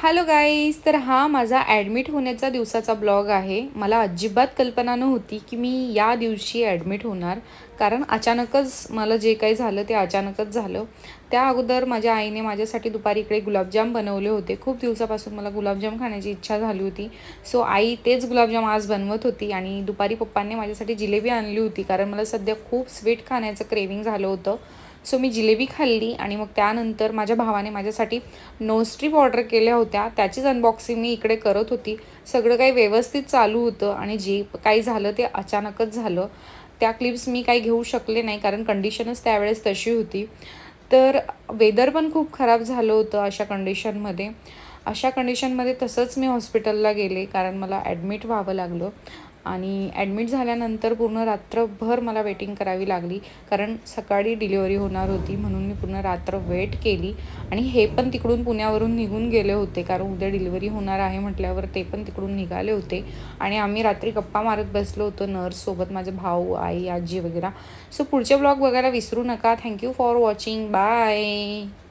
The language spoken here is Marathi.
हॅलो गाईज, तर हा माझा ॲडमिट होण्याचा दिवसाचा ब्लॉग आहे. मला अजिबात कल्पना नव्हती की मी या दिवशी ॲडमिट होणार, कारण अचानकच मला जे काही झालं ते अचानकच झालं. त्या अगोदर माझ्या आईने माझ्यासाठी दुपारी इकडे गुलाबजाम बनवले होते. खूप दिवसापासून मला गुलाबजाम खाण्याची इच्छा झाली होती. सो आई तेच गुलाबजाम आज बनवत होती आणि दुपारी पप्पांनी माझ्यासाठी जिलेबी आणली होती, कारण मला सध्या खूप स्वीट खाण्याचं क्रेविंग झालं होतं. सो मी जिलेबी खाल्ली आणि मग त्यानंतर माझ्या भावाने माझ्यासाठी नोस्ट्रीप ऑर्डर केल्या होत्या. त्याचीच अनबॉक्सिंग मी इकडे करत होती. सगळं काही व्यवस्थित चालू होतं आणि जे काही झालं ते अचानकच झालं. त्या क्लिप्स मी काही घेऊ शकले नाही, कारण कंडिशनच त्यावेळेस तशी होती. तर वेदर पण खूप खराब झालं होतं अशा कंडिशनमध्ये तसंच मी हॉस्पिटलला गेले, कारण मला ॲडमिट व्हावं लागलं. आणि ॲडमिट झाल्यानंतर पूर्ण रात्रभर मला वेटिंग करावी लागली, कारण सकाळी डिलिव्हरी होणार होती. म्हणून मी पूर्ण रात्र वेट केली. आणि हे पण तिकडून पुण्यावरून निघून गेले होते, कारण उद्या डिलिव्हरी होणार आहे म्हटल्यावर ते पण तिकडून निघाले होते. आणि आम्ही रात्री गप्पा मारत बसलो होतो नर्ससोबत, माझे भाऊ, आई, आजी वगैरे. सो पुढचे ब्लॉग बघायला विसरू नका. Thank you for watching. बाय.